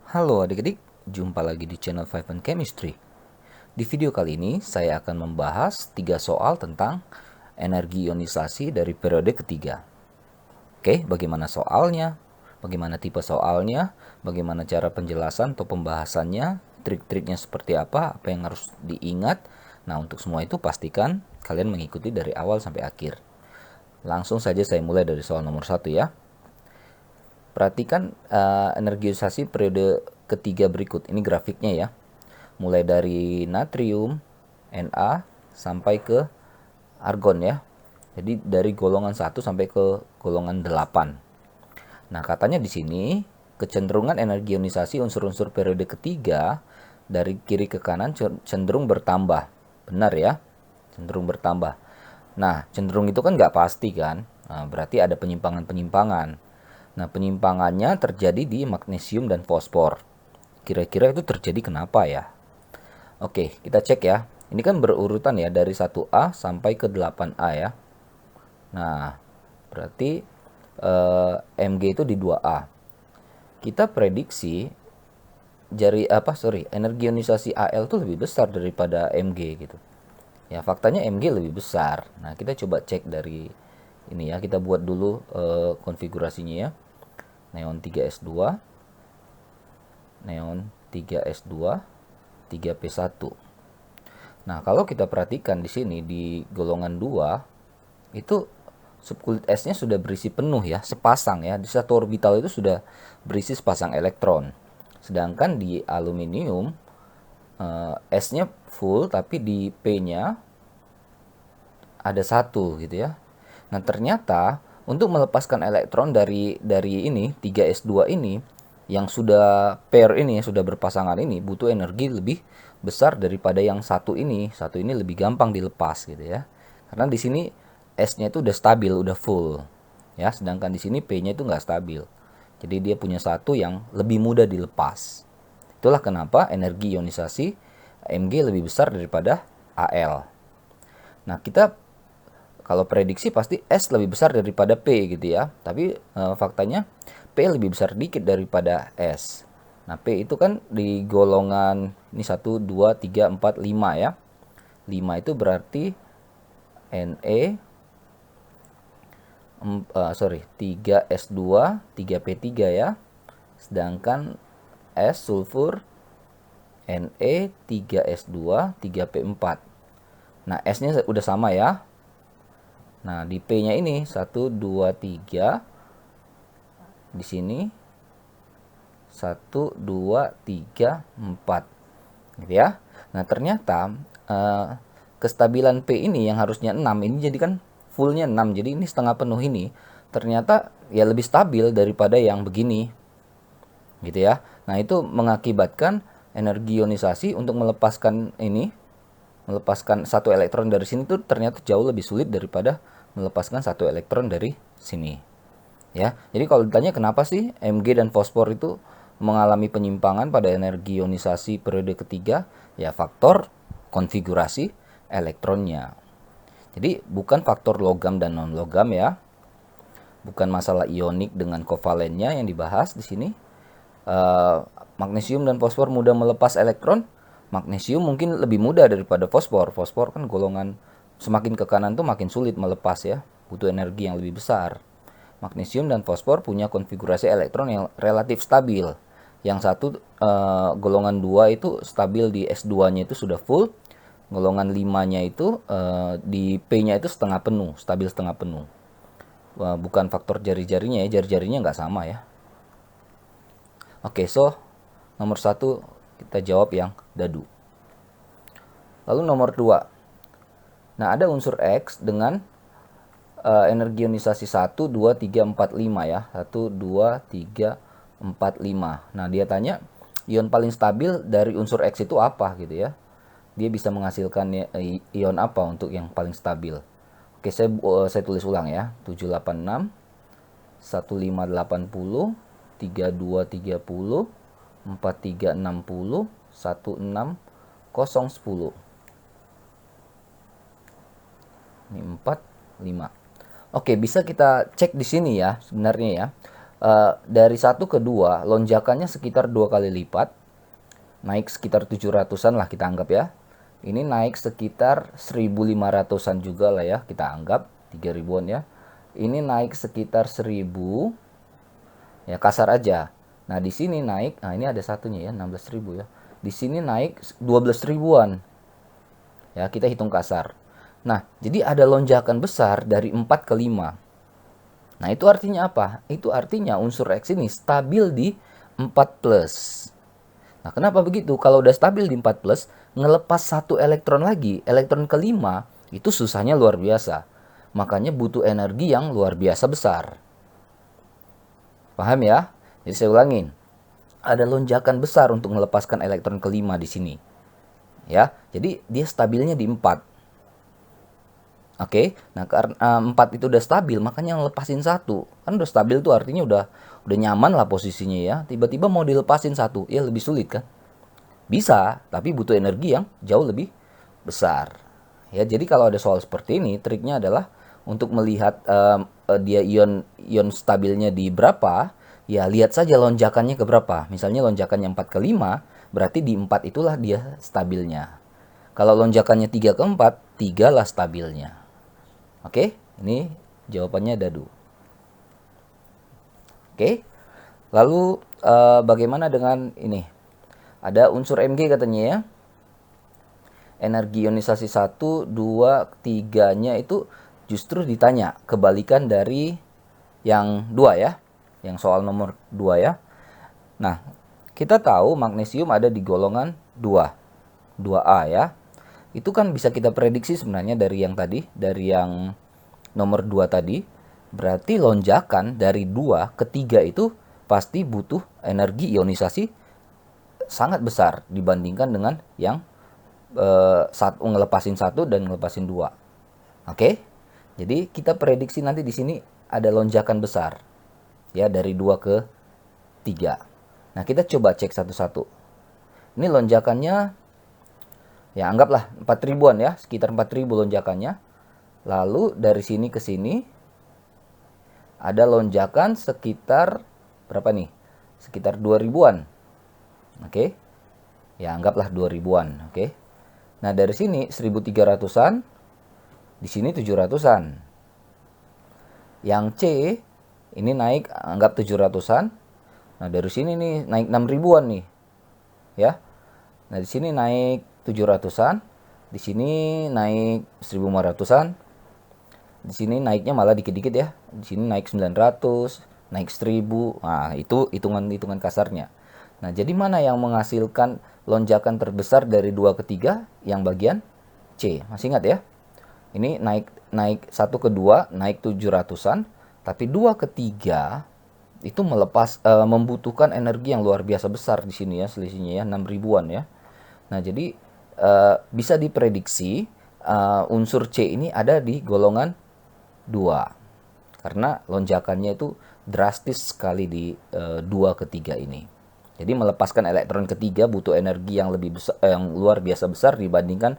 Halo adik-adik, jumpa lagi di channel Five and Chemistry. Di video kali ini saya akan membahas 3 soal tentang energi ionisasi dari periode ketiga. Oke, bagaimana soalnya? Bagaimana tipe soalnya? Bagaimana cara penjelasan atau pembahasannya? Trik-triknya seperti apa yang harus diingat? Nah, untuk semua itu pastikan kalian mengikuti dari awal sampai akhir. Langsung saja saya mulai dari soal nomor 1 ya. Perhatikan energi ionisasi periode ketiga berikut. Ini grafiknya ya. Mulai dari natrium, Na, sampai ke argon ya. Jadi dari golongan 1 sampai ke golongan 8. Nah, katanya di sini kecenderungan energi ionisasi unsur-unsur periode ketiga dari kiri ke kanan cenderung bertambah. Benar ya? Cenderung bertambah. Nah, cenderung itu kan nggak pasti kan? Nah, berarti ada penyimpangan-penyimpangan. Nah, penyimpangannya terjadi di magnesium dan fosfor. Kira-kira itu terjadi kenapa ya? Oke, kita cek ya. Ini kan berurutan ya dari 1A sampai ke 8A ya. Nah, berarti Mg itu di 2A. Kita prediksi energi ionisasi Al itu lebih besar daripada Mg gitu. Ya, faktanya Mg lebih besar. Nah, kita coba cek dari ini ya. Kita buat dulu konfigurasinya ya. Neon 3s2, neon 3s2, 3p1. Nah, kalau kita perhatikan di sini di golongan 2 itu subkulit S-nya sudah berisi penuh ya, sepasang ya. Di satu orbital itu sudah berisi sepasang elektron. Sedangkan di aluminium S-nya full tapi di P-nya ada satu gitu ya. Nah, ternyata untuk melepaskan elektron dari ini 3s2 ini yang sudah pair ini sudah berpasangan ini butuh energi lebih besar daripada yang satu ini. Satu ini lebih gampang dilepas gitu ya. Karena di sini S-nya itu udah stabil, udah full. Ya, sedangkan di sini P-nya itu nggak stabil. Jadi dia punya satu yang lebih mudah dilepas. Itulah kenapa energi ionisasi Mg lebih besar daripada Al. Nah, kita kalau prediksi pasti S lebih besar daripada P gitu ya. Tapi faktanya P lebih besar dikit daripada S. Nah, P itu kan di golongan ini 1 2 3 4 5 ya. 5 itu berarti Ne 3S2, 3P3 ya. Sedangkan S sulfur Ne 3S2, 3P4. Nah, S-nya udah sama ya. Nah, di P-nya ini 1 2 3 di sini 1 2 3 4 gitu ya. Nah, ternyata kestabilan P ini yang harusnya 6 ini jadi kan fullnya 6. Jadi ini setengah penuh ini ternyata ya lebih stabil daripada yang begini. Gitu ya. Nah, itu mengakibatkan energi ionisasi untuk melepaskan satu elektron dari sini tuh ternyata jauh lebih sulit daripada melepaskan satu elektron dari sini. Ya, jadi kalau ditanya kenapa sih Mg dan fosfor itu mengalami penyimpangan pada energi ionisasi periode ketiga, ya faktor konfigurasi elektronnya. Jadi bukan faktor logam dan non logam ya, bukan masalah ionik dengan kovalennya yang dibahas di sini. Magnesium dan fosfor mudah melepas elektron. Magnesium mungkin lebih mudah daripada fosfor. Fosfor kan golongan semakin ke kanan tuh makin sulit melepas ya, butuh energi yang lebih besar. Magnesium dan fosfor punya konfigurasi elektron yang relatif stabil. Yang satu golongan 2 itu stabil di S2-nya itu sudah full. Golongan 5-nya itu di P-nya itu setengah penuh, stabil setengah penuh. Bukan faktor jari-jarinya ya, jari-jarinya nggak sama ya. Oke, so nomor 1 kita jawab yang dadu. Lalu nomor 2. Nah, ada unsur X dengan energi ionisasi 1, 2, 3, 4, 5 ya. 1, 2, 3, 4, 5. Nah, dia tanya ion paling stabil dari unsur X itu apa gitu ya. Dia bisa menghasilkan ion apa untuk yang paling stabil. Oke, saya tulis ulang ya. 786, 1580, 3230, 4360, 16010. Ini 4, 5. Oke, bisa kita cek di sini ya sebenarnya ya. dari 1 ke 2 lonjakannya sekitar 2 kali lipat, naik sekitar 700-an lah kita anggap ya. Ini naik sekitar 1.500-an juga lah ya, kita anggap 3.000-an ya. Ini naik sekitar 1.000, ya kasar aja. Nah di sini naik, nah ini ada satunya ya, 16.000 ya. Di sini naik 12.000-an. Ya, kita hitung kasar. Nah, jadi ada lonjakan besar dari 4 ke 5. Nah, itu artinya apa? Itu artinya unsur X ini stabil di 4 plus. Nah, kenapa begitu? Kalau udah stabil di 4 plus, ngelepas satu elektron lagi, elektron kelima, itu susahnya luar biasa. Makanya butuh energi yang luar biasa besar. Paham ya? Jadi saya ulangin. Ada lonjakan besar untuk melepaskan elektron kelima di sini. Ya, jadi dia stabilnya di 4. Oke, nah karena 4 itu udah stabil, makanya lepasin satu. Kan udah stabil tuh artinya udah nyaman lah posisinya ya. Tiba-tiba mau dilepasin satu, ya lebih sulit kan? Bisa, tapi butuh energi yang jauh lebih besar. Ya, jadi kalau ada soal seperti ini, triknya adalah untuk melihat dia ion stabilnya di berapa, ya lihat saja lonjakannya ke berapa. Misalnya lonjakannya 4 ke 5, berarti di 4 itulah dia stabilnya. Kalau lonjakannya 3 ke 4, 3 lah stabilnya. Oke, ini jawabannya dadu. Oke, lalu bagaimana dengan ini? Ada unsur Mg katanya ya. Energi ionisasi 1, 2, 3-nya itu justru ditanya. Kebalikan dari yang 2 ya. Yang soal nomor 2 ya. Nah, kita tahu magnesium ada di golongan 2. 2A ya. Itu kan bisa kita prediksi sebenarnya dari yang tadi. Dari yang nomor 2 tadi. Berarti lonjakan dari 2 ke 3 itu pasti butuh energi ionisasi sangat besar dibandingkan dengan yang ngelepasin 1 dan ngelepasin 2. Oke? Jadi kita prediksi nanti di sini ada lonjakan besar. Ya, dari 2 ke 3. Nah, kita coba cek satu-satu. Ini lonjakannya ya anggaplah 4.000-an ya, sekitar 4.000 lonjakannya. Lalu dari sini ke sini ada lonjakan sekitar berapa nih? Sekitar 2.000-an. Oke. Ya, anggaplah 2.000-an, oke. Nah, dari sini 1.300-an, di sini 700-an. Yang C ini naik anggap 700-an. Nah, dari sini nih naik 6.000-an nih. Ya. Nah, di sini naik 700-an, di sini naik 1.500-an. Di sini naiknya malah dikit-dikit ya. Di sini naik 900, naik 1.000. Nah, itu hitungan-hitungan kasarnya. Nah, jadi mana yang menghasilkan lonjakan terbesar dari 2 ke 3? Yang bagian C. Masih ingat ya? Ini naik 1 ke 2, naik 700-an. Tapi 2 ke 3 itu membutuhkan energi yang luar biasa besar di sini ya. Selisihnya ya, 6.000-an ya. Nah, jadi bisa diprediksi unsur C ini ada di golongan 2. Karena lonjakannya itu drastis sekali di 2 ke 3 ini. Jadi melepaskan elektron ketiga butuh energi yang lebih besar, yang luar biasa besar dibandingkan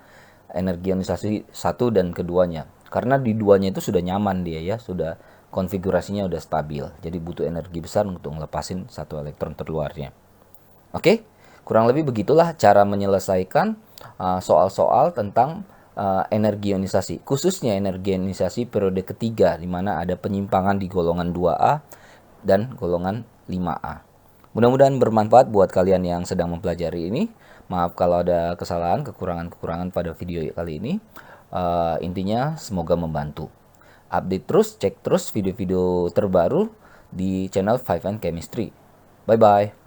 energi ionisasi 1 dan keduanya. Karena di duanya itu sudah nyaman dia ya, sudah konfigurasinya udah stabil. Jadi butuh energi besar untuk ngelepasin satu elektron terluarnya. Oke, kurang lebih begitulah cara menyelesaikan soal-soal tentang energi ionisasi. Khususnya energi ionisasi periode ketiga, di mana ada penyimpangan di golongan 2A dan golongan 5A. Mudah-mudahan bermanfaat buat kalian yang sedang mempelajari ini. Maaf kalau ada kesalahan, kekurangan-kekurangan pada video kali ini. Intinya semoga membantu. Update terus, cek terus video-video terbaru di channel 5N Chemistry. Bye-bye.